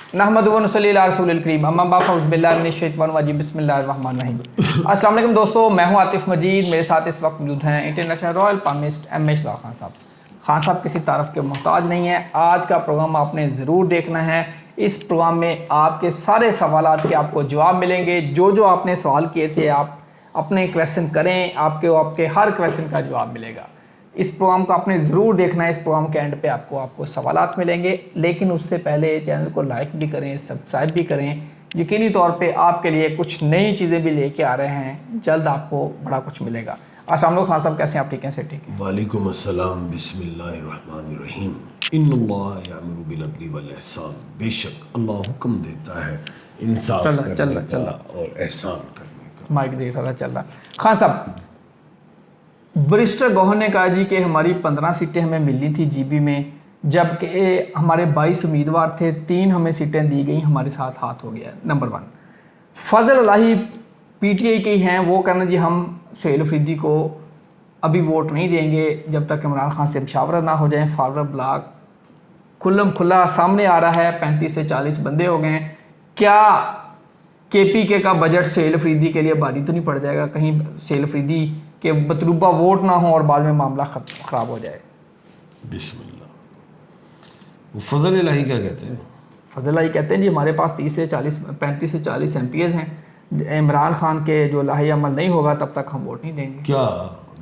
नहमदुहु व नसल्ली अला रसूलिल करीम अम्मा बाद फ़अऊज़ु बिल्लाहि मिनश शैतानिर रजीम बिस्मिल्लाहिर रहमानिर रहीम। अस्सलाम वालेकुम दोस्तों, मैं हूं आतिफ मजीद। मेरे साथ इस वक्त मौजूद हैं international royal palmist M A. Khan साहब। खान साहब किसी तारफ़ के मोहताज नहीं है। आज का प्रोग्राम आपने ज़रूर देखना है। इस प्रोग्राम में आपके सारे सवालात के आपको जवाब मिलेंगे। जो आपने सवाल किए थे आप अपने क्वेश्चन करें, आपके हर क्वेश्चन का जवाब मिलेगा। इस प्रोग्राम को आपने ज़रूर देखना है। इस प्रोग्राम के एंड पे आपको सवालात मिलेंगे, लेकिन उससे पहले चैनल को लाइक भी करें, सब्सक्राइब भी करें। यकीनी तौर पे आपके लिए कुछ नई चीज़ें भी लेके आ रहे हैं। जल्द आपको बड़ा कुछ मिलेगा। अस्सलाम वालेकुम खान साहब, कैसे हैं आप? ठीक हैं? से ठीक है। वालेकुम अस्सलाम। बिस्मिल्लाहिर्रहमानिर्रहीम। इन्नल्लाह यामुरु बिल अदली वल ihsan। बेशक अल्लाह हुक्म देता है इंसाफ करने का और एहसान करने का। माइक देख रहा चल रहा। खान साहब, बैरिस्टर गौहर ने कहा जी कि हमारी 15 सीटें हमें मिलनी थी जीबी में, जबकि हमारे 22 उम्मीदवार थे, 3 हमें सीटें दी गई, हमारे साथ हाथ हो गया। नंबर 1 फजल इलाही पीटीआई के हैं, वो कहना जी हम सुहेल अफरीदी को अभी वोट नहीं देंगे जब तक इमरान खान से मुशावरा ना हो जाए। फॉरवर्ड ब्लॉक खुल्लम खुल्ला सामने आ रहा है, 35 से 40 बंदे हो गए हैं। क्या केपीके का बजट सुहेल अफरीदी के लिए भारी तो नहीं पड़ जाएगा? कहीं सुहेल अफरीदी के मतलूबा वोट ना हो और बाद में मामला ख़राब हो जाए। बिस्मिल्लाह। वो फजल इलाही क्या कहते हैं? फजल इलाही कहते हैं जी हमारे पास 35 से 40 एमपीएस हैं। इमरान खान के जो लाही अमल नहीं होगा तब तक हम वोट नहीं देंगे। क्या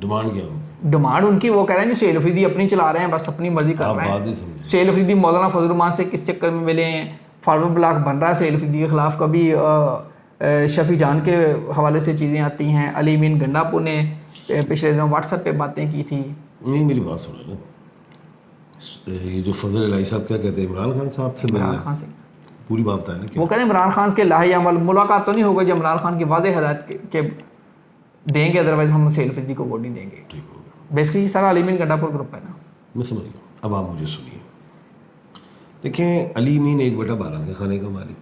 डिमांड क्या होगी? डिमांड उनकी वो कह रहे हैं जी सुहेल अफरीदी अपनी चला रहे हैं, बस अपनी मर्जी कर रहे हैं। सुहेल अफरीदी मौलाना फजल रहमान से किस चक्कर में मिले हैं? फॉरवर्ड ब्लॉक बन रहा है सुहेल अफरीदी के खिलाफ। कभी शफी जान के हवाले से चीज़ें आती हैं। अली मीन गंडापुर ने पिछले दिनों व्हाट्सएप पे बातें की थी। नहीं, मेरी बात सुनो ना। ये जो फजल इलाही साहब क्या कहते हैं, इमरान खान साहब से इमरान खान से पूरी बात बताया ना। वो कहते हैं इमरान खान के लाही अमल मुलाकात तो नहीं होगा जब इमरान खान की वाज़ेह हदायत के देंगे, अदरवाइज हम सुहेल अफरीदी को वोट नहीं देंगे। ठीक होगा। बेसिकली सारा अली मीन गंडापुर ग्रुप है ना। मैं समझ गया। अब आप मुझे सुनिए। देखें, अली मीन 1/12 के खाने का मालिक।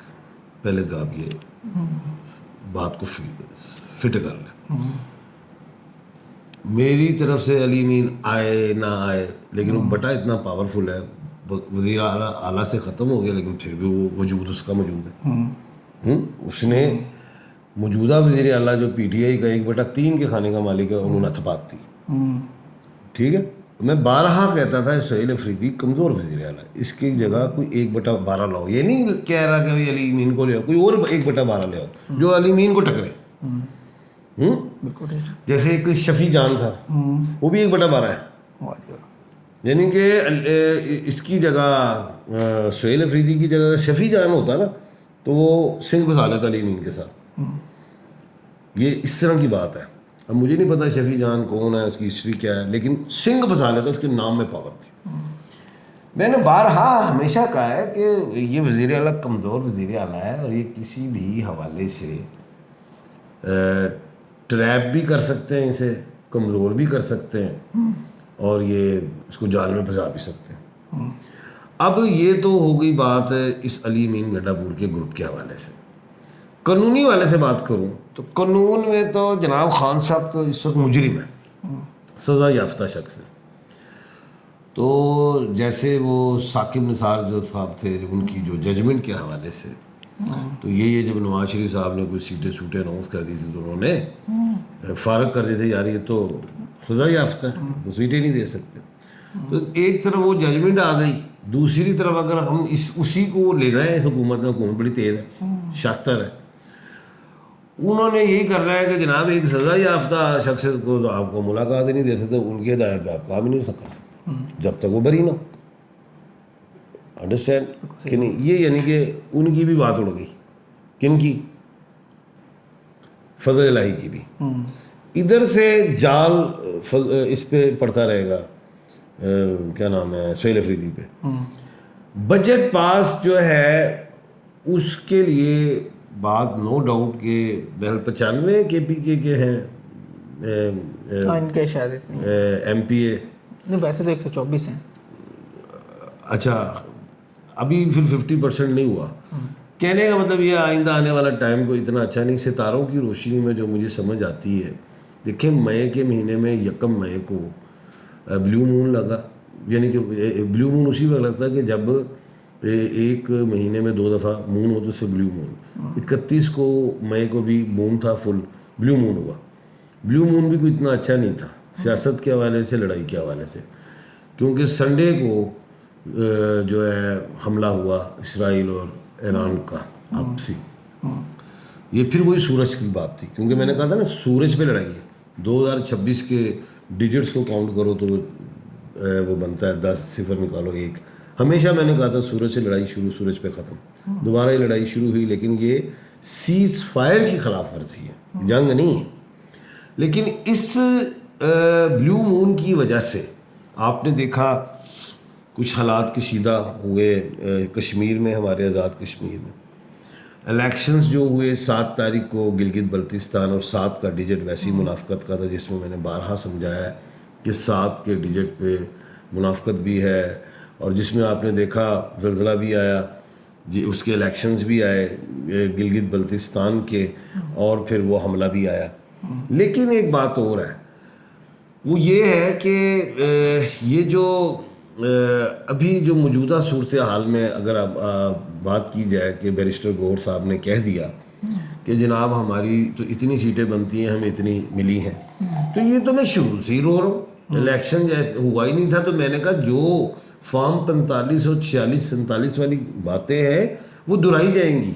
पहले तो आप ये बात को फिट कर लें। मेरी तरफ से अली मीन आए ना आए, लेकिन वो बटा इतना पावरफुल है, वज़ीर आला से ख़त्म हो गया लेकिन फिर भी वो वजूद उसका मौजूद है। उसने मौजूदा वज़ीर आला जो पीटीआई का 1/3 के खाने का मालिक है, उन्होंने थपात थी। ठीक है, मैं बारहा कहता था सुहेल अफरीदी कमज़ोर वज़ीर आला, इसकी जगह कोई 1/12 लाओ। ये नहीं कह रहा कि भाई अली मीन को ले आओ, कोई और 1/12 ले आओ जो अली मीन को टकरे। जैसे एक शफी जान था, वो भी 1/12 है। यानी कि इसकी जगह सुहेल अफरीदी की जगह शफी जान होता ना तो वो सिंह बसा लेता अली मीन के साथ। ये इस तरह की बात है। अब मुझे नहीं पता शफी जान कौन है, उसकी हिस्ट्री क्या है, लेकिन सिंह बसा लेता, उसके नाम में पावर थी। मैंने बारहा हमेशा कहा है कि ये वज़ीर आला कमज़ोर वज़ीर आला है और ये किसी भी हवाले से ट्रैप भी कर सकते हैं, इसे कमज़ोर भी कर सकते हैं और ये इसको जाल में फंसा भी सकते हैं। अब ये तो हो गई बात इस अली मीन गंडापुर के ग्रुप के हवाले से। कानूनी वाले से बात करूं तो कानून में तो जनाब खान साहब तो इस वक्त मुजरिम है, सज़ा याफ्ता शख्स है। तो जैसे वो साकिब निसार जो साहब थे, उनकी जो जजमेंट के हवाले से, तो ये जब नवाज शरीफ साहब ने कुछ सीटें अनाउंस कर दी थी तो उन्होंने फारग कर दिए थे, यार ये तो सज़ा याफ्ता है, तो सीटें नहीं दे सकते। तो एक तरफ वो जजमेंट आ गई, दूसरी तरफ अगर हम उसी को लेना है, इस हुकूमत बड़ी तेज़ है, शातिर है, उन्होंने यही कर रहा है कि जनाब एक सज़ा याफ्ता शख्स को तो आपको मुलाकात ही नहीं दे सकते, उनकी हिदायत पर आप काम ही नहीं कर सकते जब तक वो बरी ना। अंडरस्टैंड कि नहीं? ये यानी कि उनकी भी बात उड़ गई। किनकी? फजल इलाही की भी। इधर से जाल इस पे पड़ता रहेगा, क्या नाम है, सुहेल अफरीदी पे। बजट पास जो है उसके लिए बात नो डाउट के 95 केपीके के हैं इनके शायद एमपीए नहीं, वैसे तो 124 हैं। अच्छा, अभी फिर 50% नहीं हुआ। कहने का मतलब ये आइंदा आने वाला टाइम को इतना अच्छा नहीं। सितारों की रोशनी में जो मुझे समझ आती है, देखिए मई के महीने में 1 मई को ब्लू मून लगा, यानी कि ब्लू मून उसी वक्त लगता है कि जब एक महीने में 2 दफ़ा मून हो तो उससे ब्लू मून। 31 को मई को भी मून था, फुल ब्लू मून हुआ। ब्लू मून भी कोई इतना अच्छा नहीं था सियासत के हवाले से, लड़ाई के हवाले से, क्योंकि संडे को जो है हमला हुआ इसराइल और ईरान का आपसी, ये फिर वही सूरज की बात थी, क्योंकि मैंने कहा था ना सूरज पे लड़ाई है। 2026 के डिजिट्स को काउंट करो तो वो बनता है 10, सिफर निकालो 1। हमेशा मैंने कहा था सूरज से लड़ाई शुरू, सूरज पे ख़त्म। दोबारा ये लड़ाई शुरू हुई, लेकिन ये सीज फायर की खिलाफ वर्जी है, जंग नहीं है। लेकिन इस ब्लू मून की वजह से आपने देखा कुछ हालात कशीदा हुए कश्मीर में, हमारे आज़ाद कश्मीर में। इलेक्शंस जो हुए 7 तारीख को गिलगित बल्तिस्तान, और 7 का डिजिट वैसी मुनाफकत का था जिसमें मैंने बारहा समझाया है कि 7 के डिजिट पे मुनाफकत भी है, और जिसमें आपने देखा ज़लज़ला भी आया जी, उसके इलेक्शंस भी आए गिलगित बल्तिस्तान के, और फिर वो हमला भी आया। लेकिन एक बात और है, वो ये है कि ये जो अभी जो मौजूदा सूरत हाल में अगर आप बात की जाए कि बैरिस्टर गौहर साहब ने कह दिया कि जनाब हमारी तो इतनी सीटें बनती हैं, हमें इतनी मिली हैं, तो ये तो मैं शुरू से ही रो रहा हूँ। इलेक्शन हुआ ही नहीं था, तो मैंने कहा जो फॉर्म 45 और 46 47 वाली बातें हैं वो दुहराई जाएंगी।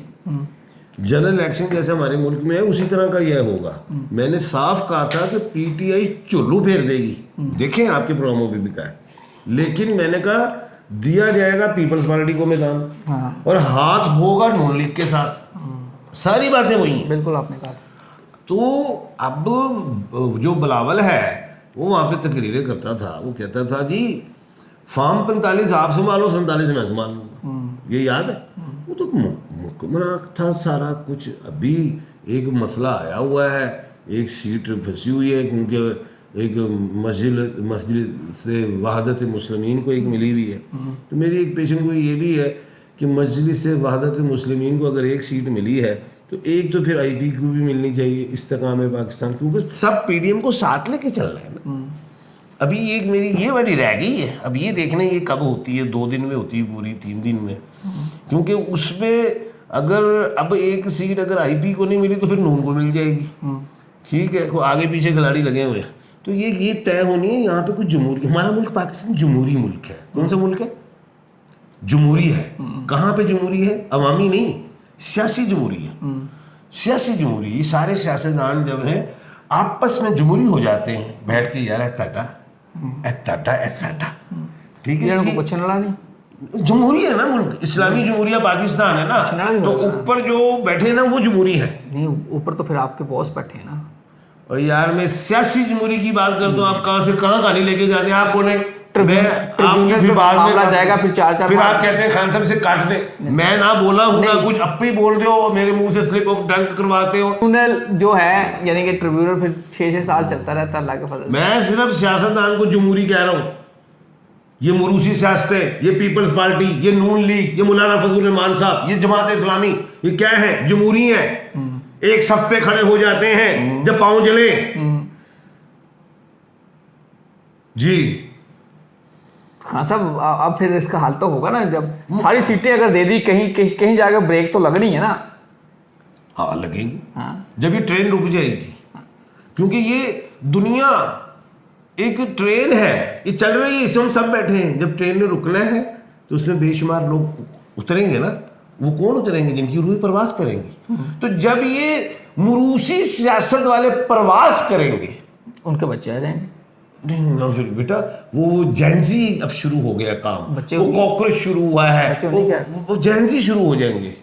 जनरल इलेक्शन जैसे हमारे मुल्क में है उसी तरह का यह होगा। मैंने साफ कहा था कि पीटीआई चुल्लू फेर देगी, देखें आपके प्रोग्रामों पे भी कहा है, लेकिन मैंने कहा दिया जाएगा पीपल्स पार्टी को मैदान, और हाथ होगा नून लीग के साथ। सारी बातें वही हैं, बिल्कुल आपने कहा। तो अब जो बिलावल है वो वहाँ पे तकरीरें करता था, वो कहता था जी फॉर्म 45 आप संभालो, 47 मैं संभाल लूँगा। ये याद है? वो तो मुकम्मल था सारा कुछ। अभी एक मसला आया हुआ है, एक सीट फंसी हुई है, क्योंकि एक मस्जिद से वहादत मुस्लिमीन को एक मिली हुई है। तो मेरी एक पेशेंट को ये भी है कि मस्जिद से वहादत मुस्लिमीन को अगर एक सीट मिली है तो एक तो फिर आईपी को भी मिलनी चाहिए, इस्तेकाम पाकिस्तान, क्योंकि सब पीडीएम को साथ लेके चल रहे हैं ना। अभी एक मेरी ये वाली रह गई है, अब ये देखना ये कब होती है, 2 दिन में होती है पूरी, 3 दिन में, क्योंकि उसमें अगर अब एक सीट अगर आईपी को नहीं मिली तो फिर नून को मिल जाएगी। ठीक है, आगे पीछे खिलाड़ी लगे हुए हैं, तो ये तय होनी है यहाँ पे कुछ जमहूरी। हमारा मुल्क पाकिस्तान जमहूरी मुल्क है। कौन सा मुल्क है? जमहूरी है। कहाँ पे जमहूरी है? अवामी नहीं, सियासी जमहूरी है। सियासी जमहूरी, ये सारे सियासतदान जब हैं आपस में जमहूरी हो जाते हैं, बैठ के यार ठीक है, कुछ नहीं, जमहूरी है ना मुल्क, इस्लामी जमहूरिया पाकिस्तान है ना, तो ऊपर जो बैठे ना वो जमहूरी है। नहीं, ऊपर तो फिर आपके बॉस बैठे हैं ना। और यार मैं सियासी जमहूरी की बात करता हूँ, आप कहाँ से कहाँ कहानी लेके जाते हैं? आप बोले फिर बाद में जाएगा, फिर 4 फिर आप कहते हैं खान साहब से काट दे। मैं ना बोला हूँ ना कुछ, अब भी बोल दो, मेरे मुंह से स्लिप ऑफ टंग करवाते हो। ट्रिब्यूनल जो है यानी कि ट्रिब्यूनल फिर 6-6 साल चलता रहता है, अल्लाह के फजल से। मैं सिर्फ सियासतदान को जमहूरी कह रहा हूँ। ये मुरूसी सियासत है, ये पीपल्स पार्टी, ये नून लीग, ये मौलाना फजल रहमान साहब, ये जमात इस्लामी, ये क्या है? जमहूरी है। एक सफ पे खड़े हो जाते हैं जब पांव जले। जी हाँ साहब, अब फिर इसका हाल तो होगा ना, जब सारी सीटें अगर दे दी, कहीं जाकर ब्रेक तो लगनी है ना। हाँ लगेगी, हाँ। जब ये ट्रेन रुक जाएगी, क्योंकि ये दुनिया एक ट्रेन है, ये चल रही है, इसमें हम सब बैठे हैं। जब ट्रेन ने रुकना है तो उसमें बेशुमार लोग उतरेंगे ना। वो कौन उतरेंगे? जिनकी रूह परवास करेंगी। तो जब ये मुरूसी सियासत वाले परवास करेंगे, उनके बच्चे आ जाएंगे। नहीं ना, फिर बेटा वो जैनजी अब शुरू हो गया काम, वो कॉकरोच शुरू हुआ है, वो जैनजी शुरू हो जाएंगे।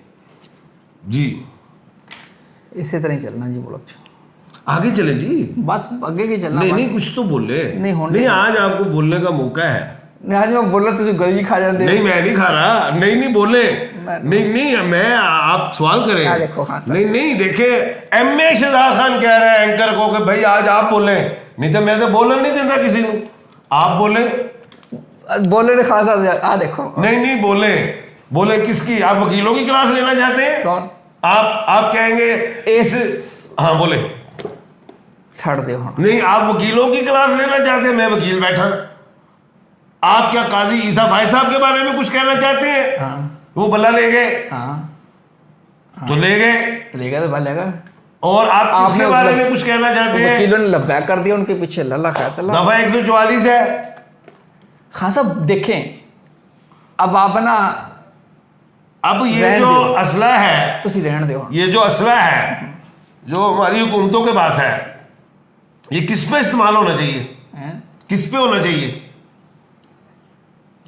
जी इसी तरह ही चलना जी मुल्क, आगे चले जी, बस आगे की चलना। नहीं कुछ तो बोले। नहीं, आज आपको बोलने का मौका है। आज मैं बोल रहा तुझे गली खा जाते। नहीं मैं नहीं खा रहा, नहीं बोले, नहीं मैं, आप सवाल करें। नहीं देखे, एमए शहजाद खान कह रहे हैं एंकर को कि भाई आज आप बोले, नहीं तो मैं तो बोलने नहीं देता किसी को। आप बोले खान साहब, देखो। नहीं बोले किसकी? आप वकीलों की क्लास लेना चाहते हैं? कौन? आप कहेंगे हाँ बोले, छाड़ दे। नहीं, आप वकीलों की क्लास लेना चाहते हैं, मैं वकील बैठा। आप क्या काजी ईसा फाइज साहब के बारे में कुछ कहना चाहते हैं? وہ بلا لے گئے ہاں تو لے گئے لے گا تو بھلے گا. اور آپ کس کے بارے میں کچھ کہنا چاہتے ہیں؟ وکیلوں نے لبیک کر دیا ان کے پیچھے. اللہ خیر صلی اللہ. دفعہ 144 ہے. خان صاحب دیکھیں اب آپ نا اب یہ جو اسلحہ ہے, تسی رہن دیو, یہ جو اسلحہ ہے جو ہماری حکومتوں کے پاس ہے, یہ کس پہ استعمال ہونا چاہیے؟ کس پہ ہونا چاہیے؟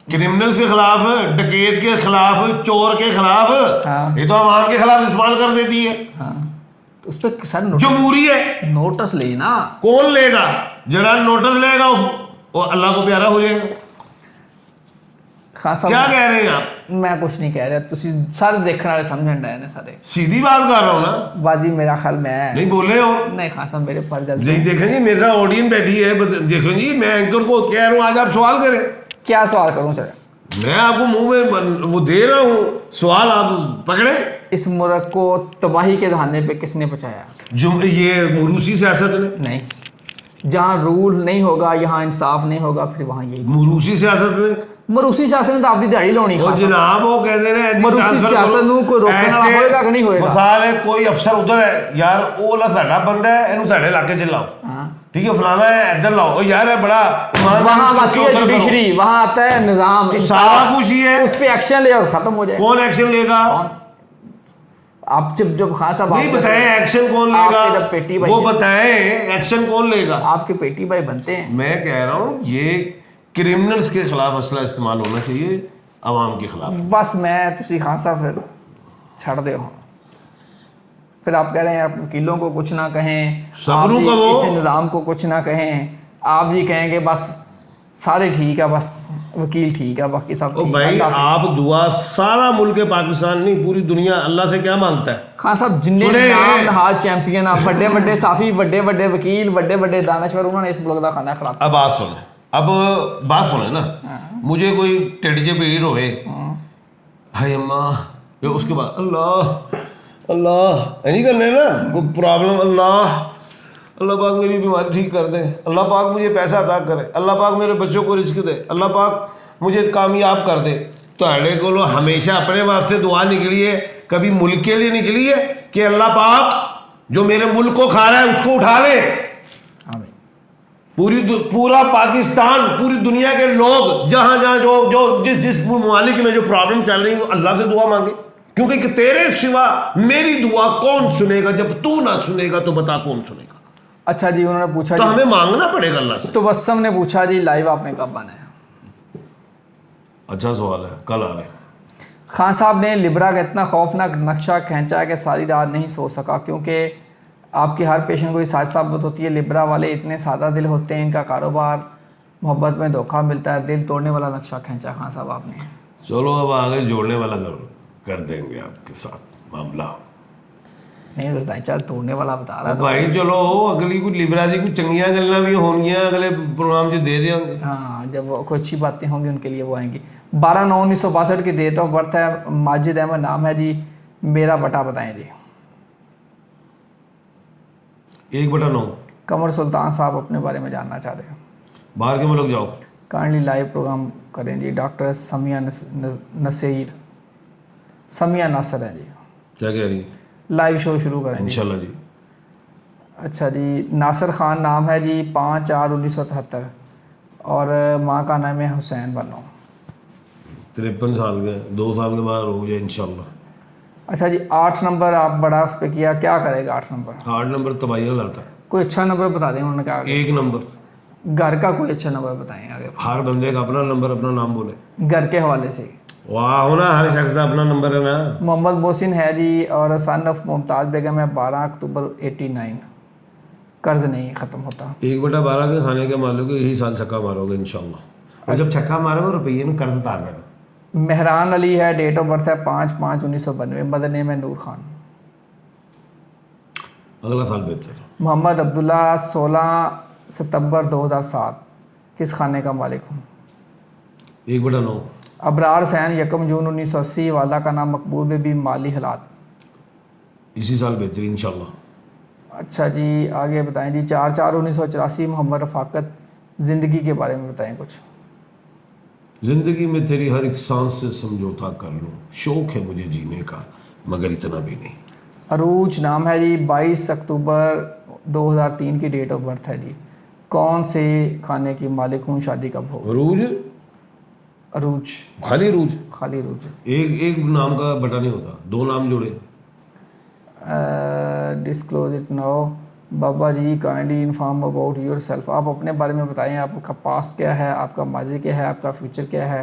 کرمنل کے خلاف, ڈکیت کے خلاف, چور کے خلاف. یہ تو عوام کے خلاف استعمال کر دیتی ہے. اس پہ سر جمہوری ہے, نوٹس لے نا. کون لے گا؟ جڑا نوٹس لے گا وہ اللہ کو پیارا ہو جائے گا. خان صاحب کیا کہہ رہے ہیں آپ؟ میں کچھ نہیں کہہ رہا, تسی سارے دیکھنے والے سمجھن رہے ہیں سارے. سیدھی بات کر رہا ہوں نا بازی میرا خیال میں نہیں بولے ہو. نہیں خان صاحب میرے پر جلدی جی دیکھیں جی میرا آڈین بیٹھی ہے, دیکھیں جی میں اینکر کو کہہ رہا ہوں آج آپ سوال کریں. کیا سوال کروں سر؟ میں آپ کو منہ میں وہ دے رہا ہوں سوال, آپ پکڑے. اس ملک کو تباہی کے دہانے پہ کس نے بچایا؟ یہ موروثی سیاست نے. نہیں, جہاں رول نہیں ہوگا, یہاں انصاف نہیں ہوگا, پھر وہاں یہی موروثی سیاست نے. مروسی سیاست نے تو آپ کی دیہڑی لونی. وہ جناب وہ کہتے ہیں مروسی سیاست نو کوئی روکنے والا ہوئے گا کہ نہیں ہوئے گا؟ مثال ہے کوئی افسر ادھر ہے, یار وہ والا ساڈا بندہ ہے, اینو ساڈے علاقے چ لاؤ, ٹھیک ہے, فلانا ہے ادھر لاؤ. یار ہے بڑا وہاں آتی ہے جوڈیشری, وہاں آتا ہے نظام, سارا کچھ ہی ہے, اس پہ ایکشن لے اور ختم ہو جائے. کون ایکشن لے گا؟ آپ جب خان صاحب نہیں بتائیں ایکشن کون لے گا, پیٹی وہ بتائیں ایکشن کون لے گا. آپ کے پیٹی بھائی بنتے ہیں. میں کہہ رہا ہوں یہ کرمنلز کے خلاف اسلحہ استعمال ہونا چاہیے, عوام کے خلاف. بس میں تسی خان صاحب پھر چھڑ دے ہو, پھر آپ کہہ رہے ہیں آپ وکیلوں کو کچھ نہ کہیں, آپ اس نظام کو کچھ نہ کہیں, آپ جی کہیں گے بس سارے ٹھیک ہے, بس وکیل ٹھیک ہے, باقی سب ٹھیک ہے. بھائی آپ دعا, سارا ملک پاکستان نہیں پوری دنیا اللہ سے کیا مانگتا ہے؟ خان صاحب جن نام نہاد چیمپئن, بڑے بڑے صافی, بڑے بڑے وکیل, بڑے بڑے دانشور, انہوں نے اس ملک کا کھانا خراب. اب بات سنیں نا, مجھے کوئی ٹیڈ جے پیڑ ہوئے, ہائے اماں, اس کے بعد اللہ اللہ نہیں کرنے نا, کوئی پرابلم, اللہ پاک میری بیماری ٹھیک کر دے, اللہ پاک مجھے پیسہ عطا کرے, اللہ پاک میرے بچوں کو رزق دے, اللہ پاک مجھے کامیاب کر دے. تو اڑے کو لو ہمیشہ اپنے واسطے دعا نکلی ہے, کبھی ملک کے لیے نکلی ہے کہ اللہ پاک جو میرے ملک کو کھا رہا ہے اس کو اٹھا لے. پورا پاکستان, پوری دنیا کے لوگ جہاں جہاں جو جس ممالک میں جو پرابلم چل رہی ہے وہ اللہ سے دعا مانگے, کیونکہ تیرے سوا میری دعا کون سنے گا؟ جب تو نہ سنے گا تو بتا کون سنے گا؟ اچھا جی, انہوں نے پوچھا تو ہمیں مانگنا پڑے گا اللہ سے. تو بسم نے پوچھا جی لائیو آپ نے کب آنا ہے؟ اچھا سوال ہے, کل آ رہے ہیں. خان صاحب نے لبرا کا اتنا خوفناک نقشہ کھینچا ہے کہ ساری رات نہیں سو سکا, کیونکہ آپ کی ہر پیشن کو سچ ثابت ہوتی ہے. لبرا والے اتنے سادہ دل ہوتے ہیں, ان کا کاروبار محبت میں دھوکہ ملتا ہے. دل توڑنے والا نقشہ کھینچا خان صاحب آپ نے. چلو اب آگے جوڑنے والا کر دیں گے آپ کے ساتھ معاملہ. نہیں رضائی چل توڑنے والا بتا رہا بھائی, چلو اگلی کوئی لبرا دی کوئی چنگیاں گلاں بھی ہونگیاں اگلے پروگرام چ دے دیں گے. ہاں, جب وہ کوئی اچھی باتیں ہوں گی ان کے لیے وہ آئیں گی. 12/9/1962 کی ڈیٹ آف برتھ ہے. ماجد احمد نام ہے جی. میرا بٹا بتائیں جی. 1/9. قمر سلطان صاحب اپنے بارے میں جاننا چاہتے ہیں. باہر کے ملک جاؤ. کائنڈلی لائیو پروگرام کریں جی. ڈاکٹر سمیہ نصیر, سمیہ ناصر ہے جی. کیا کہہ رہی؟ لائیو شو شروع کریں انشاءاللہ جی. اچھا جی, ناصر خان نام ہے جی. 5/4/1973 اور ماں کا نام ہے حسین بنو. 53 سال کے, 2 سال کے بعد ہو جائے انشاءاللہ. اچھا جی, 8 نمبر آپ بڑا اس پہ کیا, کیا کرے گا 8 نمبر؟ 8 نمبر تباہیاں لاتا ہے. کوئی اچھا نمبر بتا دیں, انہوں نے کہا 1 نمبر. گھر کا کوئی اچھا نمبر بتائیں آگے. ہر بندے کا اپنا نمبر, اپنا نام بولے. گھر کے حوالے سے. واہ ہونا, ہر شخص کا اپنا نمبر ہے نا. محمد محسن ہے جی, اور سن آف ممتاز بیگم ہے. 12 اکتوبر 89. قرض نہیں ختم ہوتا. 1/12 کے کھانے کے مالک یہی سال چھکا مارو گے انشاءاللہ. اور جب چھکا مارو گے روپیے میں قرض اتار دینا. مہران علی ہے, ڈیٹ آف برتھ ہے 5/5/1992. مدر نیم ہے نور خان. اگلا سال بہتر. محمد عبداللہ 16 ستمبر 2007. کس خانے کا مالک ہوں؟ 1/9. ابرار حسین 1 جون 1980. والدہ کا نام مقبول بے بی. مالی حالات اسی سال بہتری انشاءاللہ. اچھا جی, آگے بتائیں جی. 4/4/1984. محمد رفاقت, زندگی کے بارے میں بتائیں کچھ. زندگی میں تیری ہر ایک سانس سے سمجھوتا کر لوں، شوق ہے مجھے جینے کا مگر اتنا بھی نہیں۔ عروج نام ہے جی، 22 اکتوبر 2003 کی ڈیٹ آف برتھ ہے جی۔ کون سے کھانے کی مالک ہوں، شادی کب ہو؟ عروج، عروج، خالی عروج، خالی عروج۔ ایک نام کا بٹا نہیں ہوتا، دو نام جوڑے۔ Disclose it now. Baba ji kindly inform about yourself. آپ اپنے بارے میں بتائیں، آپ کا پاسٹ کیا ہے، آپ کا ماضی کیا ہے، آپ کا فیوچر کیا ہے،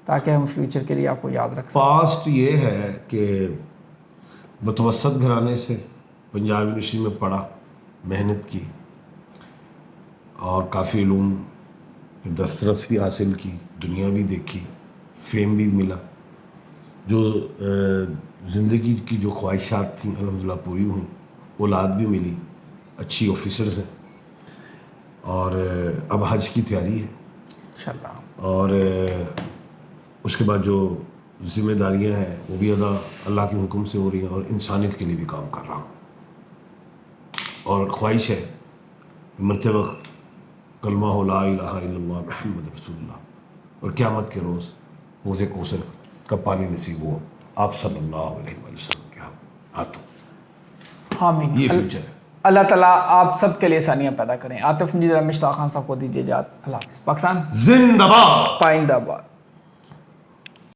تاکہ ہم فیوچر کے لیے آپ کو یاد رکھ سکیں۔ پاسٹ یہ ہے کہ متوسط گھرانے سے پنجاب یونیورسٹی میں پڑھا، محنت کی اور کافی علوم پہ دسترس بھی حاصل کی، دنیا بھی دیکھی، فیم بھی ملا، جو زندگی کی جو خواہشات تھیں الحمدللہ پوری ہوئیں، اولاد بھی ملی، اچھی آفیسرز ہیں، اور اب حج کی تیاری ہے انشاءاللہ۔ اور اس کے بعد جو ذمہ داریاں ہیں وہ بھی ادا اللہ کے حکم سے ہو رہی ہیں، اور انسانیت کے لیے بھی کام کر رہا ہوں، اور خواہش ہے کہ مرتے وقت کلمہ ہو لا الہ الا اللہ محمد رسول اللہ، اور قیامت کے روز حوض کوثر کا پانی نصیب ہو آپ صلی اللہ علیہ وآلہ وسلم کے ہاتھوں۔ آمین۔ یہ فیوچر ہے۔ اللہ تعالیٰ آپ سب کے لیے آسانیاں پیدا کریں۔ عاطف مجید رمیش خان صاحب کو دیجیے اجازت۔ اللہ حافظ۔ پاکستان زندہ باد۔ پائندہ باد۔